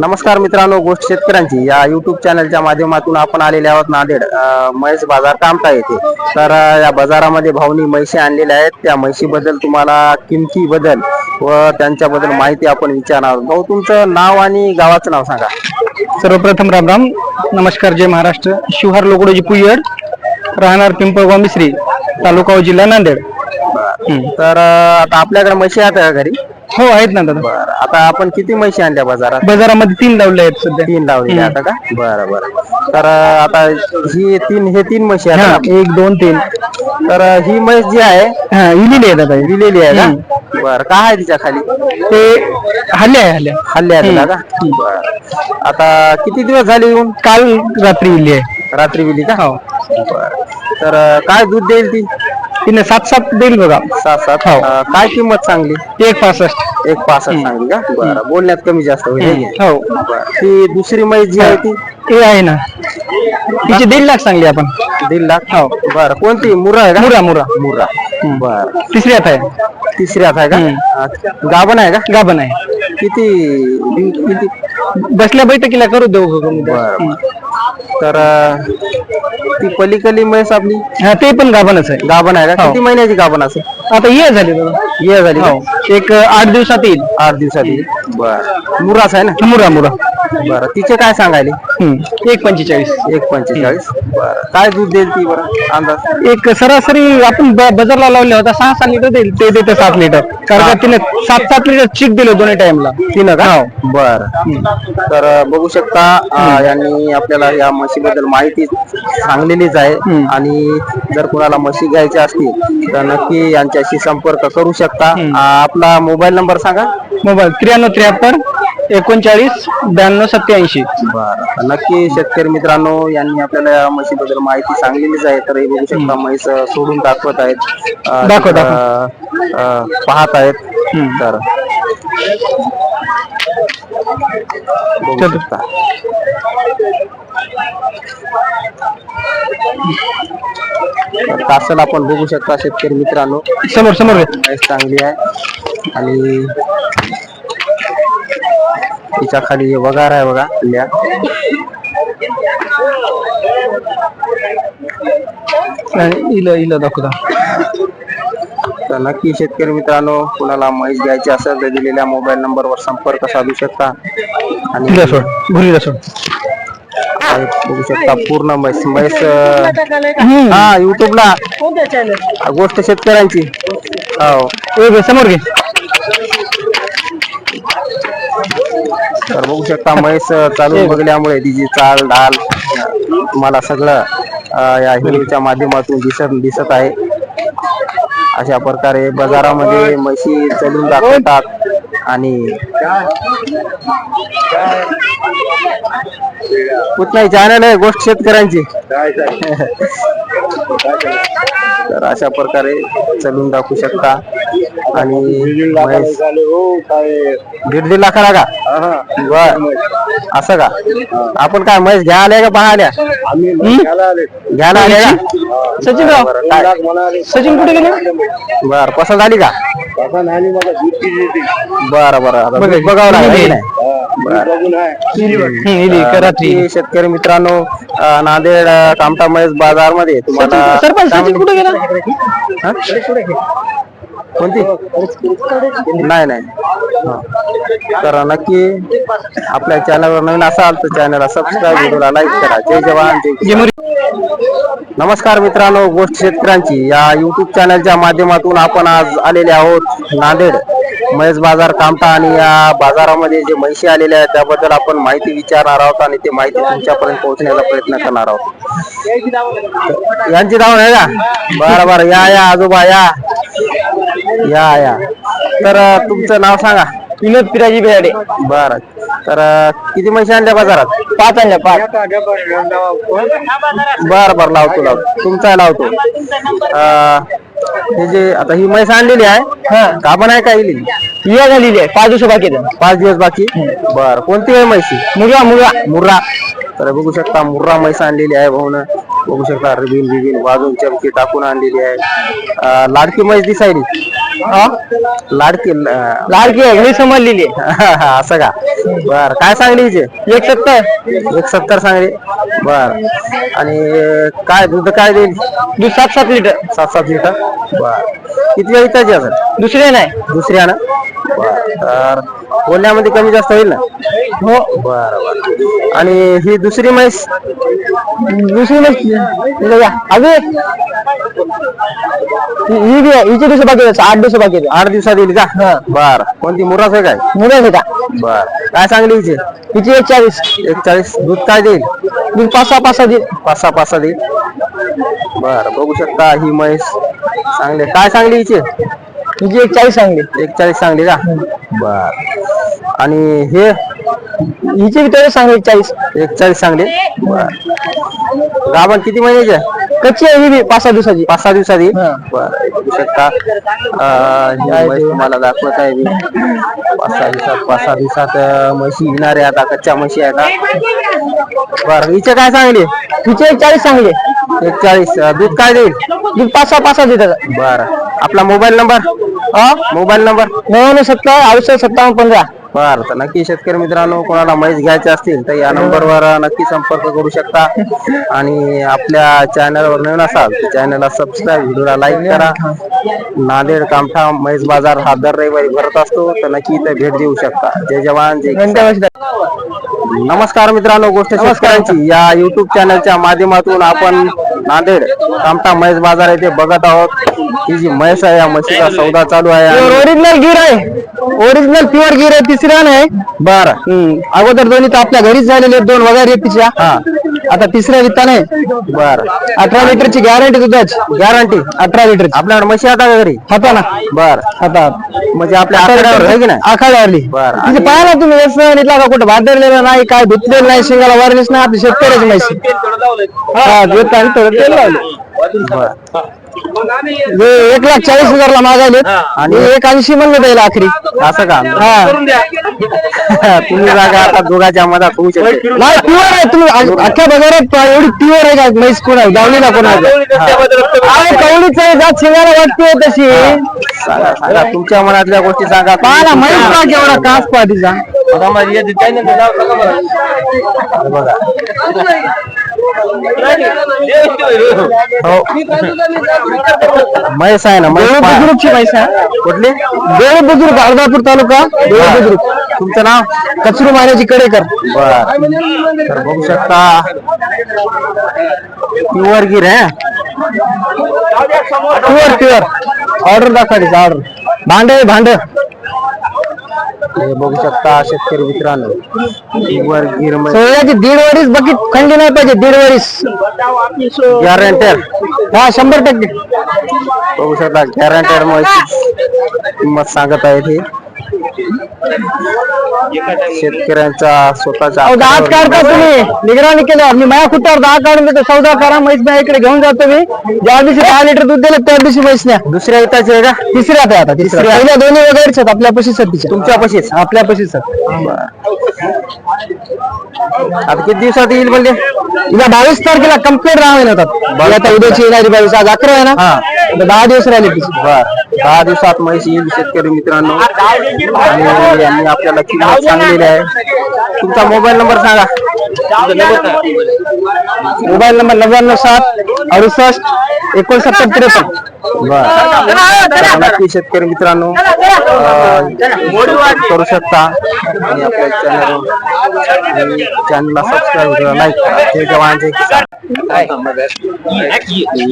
नमस्कार मित्रांनो, गोष्ट शेतकऱ्यांची या युट्यूब चॅनलच्या माध्यमातून आपण आलेले आहोत नांदेड म्हैस बाजार कामठा येथे. तर या बाजारामध्ये भाऊनी म्हैशी आणलेल्या आहेत. त्या म्हैशीबद्दल तुम्हाला किमतीबद्दल व त्यांच्याबद्दल माहिती आपण विचारणार आहोत. भाऊ, तुमचं नाव आणि गावाचं नाव सांगा. सर्वप्रथम राम राम, नमस्कार, जय महाराष्ट्र. शिवहार लोकडोजी पुयड, राहणार पिंपळगाव मिश्री, तालुका व जिल्हा नांदेड. तर आता आपल्याकडे म्हशी आहेत का घरी? हो, आहेत ना दादा. बरं, आता आपण किती म्हशी आणल्या बाजारात? बाजारामध्ये 3 लावले आहेत सध्या. 3 लावलेले आता का? बरं बरं. तर आता हे तीन म्हशी आहेत. 1 2 3. तर ही म्हैस जी आहे इलेली आहे दादा. दिलेली आहे का? बरं, काय आहे तिच्या खाली? ते हल्ले हल्ले आहेत का? बरं, आता किती दिवस झाले येऊन? काल रात्री इली आहे. रात्री गेली का? हो. बरं, तर काय दूध देईल ती? तिने 7-7 देईल बघा. 7-7. हो. काय किंमत सांगली? 1.65. 1.65 सांगली का? बरं, बोलण्यात कमी जास्त होईल. हो. बरं, ती दुसरी म्हैस जी आहे ती ते आहे ना, तिची 1.5 लाख सांगली आपण. 1.5 लाख? हो. बरं, कोणती? मुरा आहे का? मुरा. मुरा. बरं, तिसऱ्यात आहे. तिसऱ्यात आहे का? गाभण आहे का? गाभण आहे. किती बसल्या बैठकीला करू देऊ. बरं, तर ती पलीकडली म्हैस आपली हा, ते पण गाभणच आहे. गाभण आहे का? हो. किती महिन्याची गाभण असेल? आता ये झाली दादा. ये झाली का? हो, एक 8 दिवसात येईल. 8 दिवसात येईल. बरं, मुराच आहे ना? मुरा. बरं, तिचे काय सांगायले? 1.45. 1.45. बरं, काय दूध देईल ती बरं अंदाज? एक सरासरी आपण बाजारला लावले होता 6-7 लिटर देईल. ते देते 7 लिटर. कारण का तिने 7-7 लिटर चीक दिले दोन्ही टाइमला. तिनं का? बरं, तर बघू शकता यांनी आपल्याला या म्हशीबद्दल माहिती सांगलेलीच आहे. आणि जर कुणाला म्हशी घ्यायच्या असतील तर नक्की यांच्याशी संपर्क करू शकता. आपला मोबाईल नंबर सांगा. मोबाईल 93 39 92 87. बरं, नक्की शेतकरी मित्रांनो, यांनी आपल्याला या म्हशीबद्दल माहिती सांगलेलीच आहे. तर हे बघू शकता म्हैस सोडून दाखवत आहेत. पाहत आहेत. तर बघू शकता. कासल आपण बघू शकता शेतकरी मित्रांनो, समोर म्हैस चांगली आहे. आणि तिच्या खाली हे वगार आहे बघा. इला दाखवता. तर नक्की शेतकरी मित्रांनो, कुणाला म्हैस घ्यायची असेल तर दिलेल्या मोबाईल नंबरवर संपर्क साधू शकता. आणि बघू शकता पूर्ण म्हैस हा युट्यूबला गोष्ट शेतकऱ्यांची. हो, समोर घे. तर बघू शकता म्हैस चालून बघल्यामुळे तिची चाल ढाल तुम्हाला सगळं या व्हिडिओच्या माध्यमातून दिसत आहे. अशा प्रकारे बाजारामध्ये म्हशी चालून दाखवतात. आणि कुठलाही चॅनल आहे गोष्ट शेतकऱ्यांची. तर अशा प्रकारे चालून दाखवू शकता. आणि म्हैस 1.5 लाखाला का? बर, असं का? आपण काय म्हैस घ्यायला का पाहायला? घ्यायला आले का? सचिन कुठे गेले? बर, पसंत आली का? बरं बघावं लागेल. शेतकरी मित्रांनो, नांदेड कामठा म्हैस बाजार मध्ये तुम्हाला सचिन कुठे गेला? कोणती? नाही. तर नक्की आपल्या चॅनलवर नवीन असाल तर चॅनलला सबस्क्राईब, व्हिडिओला लाईक करा. जय जवान जय किसान. नमस्कार मित्रांनो, गोष्ट शेतकऱ्यांची या युट्यूब चॅनलच्या माध्यमातून आपण आज आलेले आहोत नांदेड म्हैस बाजार कामठा. आणि या बाजारामध्ये जे म्हैशी आलेल्या आहेत त्याबद्दल आपण माहिती विचारणार आहोत आणि ते माहिती तुमच्यापर्यंत पोहोचण्याचा प्रयत्न करणार आहोत. यांची धावण आहे का? बरं, या आजोबा या. तर तुमचं नाव सांगा. विनोद पिराजी बेहाडे. बरं, तर किती म्हशी आणल्या बाजारात? 5 आणल्या. 5. बरं, लावतो. तुमचा लावतो. हे जे आता ही म्हैस आणलेली आहे, गाभण आहे का? ये झालेली आहे. 5 दिवस बाकी. 5 दिवस बाकी. बरं, कोणती आहे म्हैशी? मुर्रा. तर बघू शकता मुर्रा म्हैस आणलेली आहे भाऊन. बघू शकता रिबीन वाजून चमकी टाकून आणलेली आहे. लाडकी म्हैस दिसायली. लाडकी आहे घरी समजलेली असं का? बर, काय सांगली हिचे? 170 170 सांगली. बर, आणि काय दूध काय देईल? दूध 7-7 लिटर. 7-7 लिटर. बर, किती वेळ विकायची असेल? दुसरे नाही. दुसऱ्या ना? बर, तर बोलण्यामध्ये कमी जास्त होईल ना? हो. बर बर, आणि ही दुसरी म्हैस? दुसरी नाही अजून ही बी आहे. हिचे दिवस बाकी 8 दिवस बाकी 8 दिवसात येईल का? बर, कोणती मुरास आहे काय? मुलं का? बर, काय सांगली हिचे? हिची 41. 41. दूध काय देईल? दूध 5-6 देईल. 5-6 देईल. बर, बघू शकता ही म्हैस चांगली. काय सांगली हिचे? हिची 41 सांगली. 41 सांगली का? बर, आणि हे हिची बी तेवढे सांगली 41. 41 सांगली. बर, गाभण किती महिन्याची आहे? कच्ची आहे ही बी 5-6 दिवसाची. 5-6 दिवसात येईल. बर, बघू शकता ही म्हैस तुम्हाला दाखवत आहे मी. 5-6 दिवसात म्हशी येणार आहे आता, कच्च्या म्हशी आहे आता. बर, हिचे काय सांगली? हिची 41 सांगली. 41. दूध काय देईल? दूध 5-6 देतात. बर, आपला मोबाईल नंबर? Mobile number? 9970-58-57-15. बर, तर नक्की शेतकरी मित्रांनो, कोणाला म्हैस घ्यायचे असतील तर या नंबरवर नक्की संपर्क करू शकता. आणि आपल्या चॅनलवर नवीन असाल तर चॅनलला सबस्क्राईब, व्हिडिओला लाईक करा. नांदेड कामठा म्हैस बाजार हा दर रविवारी भरत असतो, तर नक्की इथे भेट देऊ शकता. जय जवान जय किसान. नमस्कार मित्रांनो, गोष्ट शेतकऱ्यांची या युट्यूब चॅनलच्या माध्यमातून आपण नांदेड कामठा म्हैस बाजार येथे बघत आहोत. ही जी म्हैस आहे या म्हशीचा सौदा चालू आहे. ओरिजिनल गिर आहे. ओरिजिनल प्युअर गिर आहे. तिसऱ्या नाही. बर, अगोदर दोन्ही तर आपल्या घरीच झालेले 2 वगैरे तिच्या. आता तिसऱ्या वित्ता नाही. बर, 18 लिटरची गॅरंटी दुधाची. Guarantee 18 litre. आपल्याकडे म्हशी आता का घरी? होता ना. बर, आता म्हणजे आपल्या आखाड्यावर आहे की नाही? आखाड्यावरली. बर, तिथे पाहा ना तुम्ही, सांगितला का कुठं भादरलेलं नाही, काय धुतलेलं नाही, शिंगाला वारलीच नाही. आपली शेतकऱ्याची म्हशी. देत आणि थोडं तेल लावले. बर, 1,40,000 मागायले आणि 1,80 म्हणलं द्यायला आखरी. असं का? तुम्ही जागा आता दोघांच्या मधात होऊ शकते. नाही, प्युअर आहे. तुम्ही अख्ख्या बाजारात एवढी प्युअर आहे का म्हैस? कोणा दावणीला कवडीच आहे, जात शिंगाला वाटते तशी. सांगा तुमच्या मनातल्या गोष्टी सांगा. पाहा ना म्हैस का केवढा कास पाठीचा. बघा, म्हैस आहे ना? बुजुर्गची म्हैस आहे. कुठली? देव बुजुर्ग, अर्धापूर तालुका. देव बुजुर्ग. तुमचं नाव? कचरू मान्याची कडेकर. बर, तर बघू शकता प्युअर गिर आहे. प्युअर ऑर्डर दाखवायची. ऑर्डर भांड हे बघू शकता शेतकरी मित्रांनो, प्युअर गिर म्हैस. सोळ्याची 1.5 वरीस बाकी खंडी नाही पाहिजे. 1.5 वरीस गॅरंटेड. 100%. बघू शकता गॅरंटेड म्हैस किंमत सांगत आहे ते शेतकऱ्यांचा स्वतःचा. दात काढता तुम्ही, निगराणी केल्यावर मी माझ्या खुट्टावर दात काढून देतो. सौदा करा, म्हैस माझ्या इकडे घेऊन जातो मी. ज्या दिवशी 10 लिटर दूध दिलं त्या दिवशी म्हैस न्या. दुसऱ्या येताची आहे का? तिसऱ्या आहे आता. तिसऱ्या पहिल्या दोन्ही वगैरेच आहेत आपल्या पशीच. तुमच्या पशीच? आपल्या पशीच. आता किती दिवसात येईल म्हणजे? हिला 22 तारखेला कम्प्लीट राहावे येतात. आता उद्याची येणारी 22. आज 11 आहे ना? 10 दिवस राहिले तिची. बर, 10 दिवसात म्हैस येईल शेतकरी मित्रांनो. आणि यांनी आपल्याला किंमत सांगलेली आहे. तुमचा मोबाईल नंबर सांगा. Mobile number 99,768,69,53. बर, नक्की शेतकरी मित्रांनो करू शकता. आणि आपल्या चॅनलला सबस्क्राईब करा, लाईक करा. जय जवान जय किसान.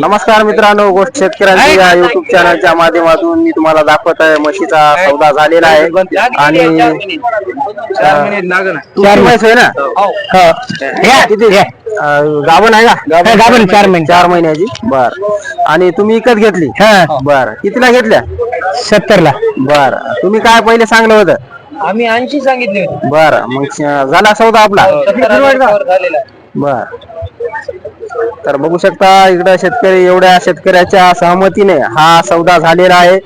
नमस्कार मित्रांनो, गोष्ट शेतकऱ्यांच्या या युट्यूब चॅनलच्या माध्यमातून मी तुम्हाला दाखवत आहे म्हशीचा सौदा झालेला आहे. आणि 4 म्हैस आहे ना? किती गाभण आहे का? गाभण 4 महिन्याची. बर, आणि तुम्ही विकत घेतली? बर, कितीला घेतल्या? 70ला. बर, तुम्ही काय पहिले सांगलं होतं? आम्ही 80 सांगितले. बर, मग झाला सौदा आपला? बर, तर बघू शकता इकडं शेतकरी, एवढ्या शेतकऱ्याच्या सहमतीने हा सौदा झालेला आहे.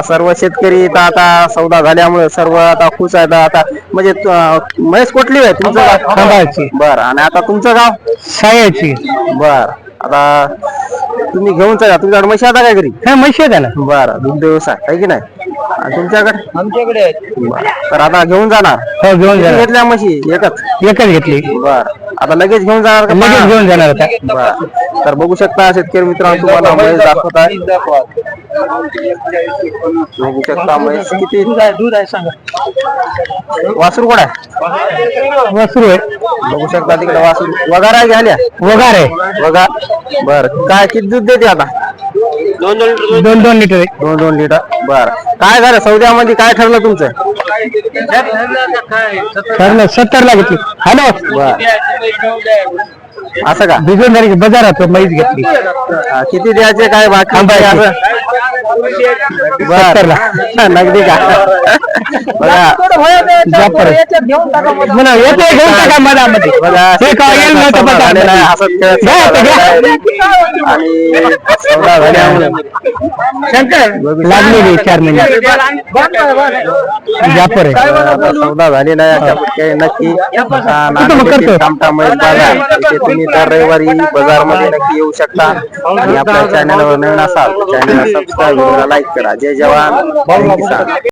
सर्व शेतकरी आता सौदा झाल्यामुळे सर्व आता खुश आहेत. आता म्हणजे म्हैस कुठली आहे तुमचं गाव? खंडाळची. बर, आणि आता तुमचं गाव? सायाची. बर, आता तुम्ही घेऊन चला, तुमच्याकडे म्हशी आता काय घरी? हा म्हशी आहे ना. बरं, दुग्ध व्यवसाय आहे की नाही? आणि तुमच्याकडे? आमच्याकडे बरं. तर आता घेऊन जाणार? हो घेऊन किती जाणार. घेतल्या म्हशी? एकच घेतली. बर. आता लगेच घेऊन जाणार का? लगेच घेऊन जाणार आता. बर. तर बघू शकता शेतकरी मित्रांनो, तुम्हाला म्हैस दाखवत आहे. बघू शकता म्हैस किती दूध आहे सांगा. वासरू कोण आहे? वासरू आहे. बघू शकता तिकडे वासरू. वगार आहे घ्याल्या? वगार आहे. वगार. बर. काय किती दूध देते आता? 2 लिटर आहे. 2 लिटर. बर. काय झालं सौद्यामध्ये, काय ठरलं तुमचं? ठरलं 70 ला घेतली. हॅलो बर. असं का? भिजून झाली बाजारात म्हैस घेतली. किती द्यायचे काय बाकी? असं 70 ला. नगदी का? बघा म्हणा येते घेऊन टाका मधामध्ये. बघा, हे काय येईल नव्हतं सौदा झालेला आहे, हसत खेळत घ्या आता, सौदा घ्या. झालेला आहे. आणि सौदा झाल्यामुळे लागलेली 4 महिने. जापर आहे. आता सौदा झालेला आहे. त्यामुळे नक्की करतो. कामठा म्हैस बाजार इथे तुम्ही दर रविवारी बाजारमध्ये नक्की येऊ शकता. आणि आपल्या चॅनलवर नवीन असाल तर चॅनलला सबस्क्राईब, लाईक करा. जय जवान जय किसान.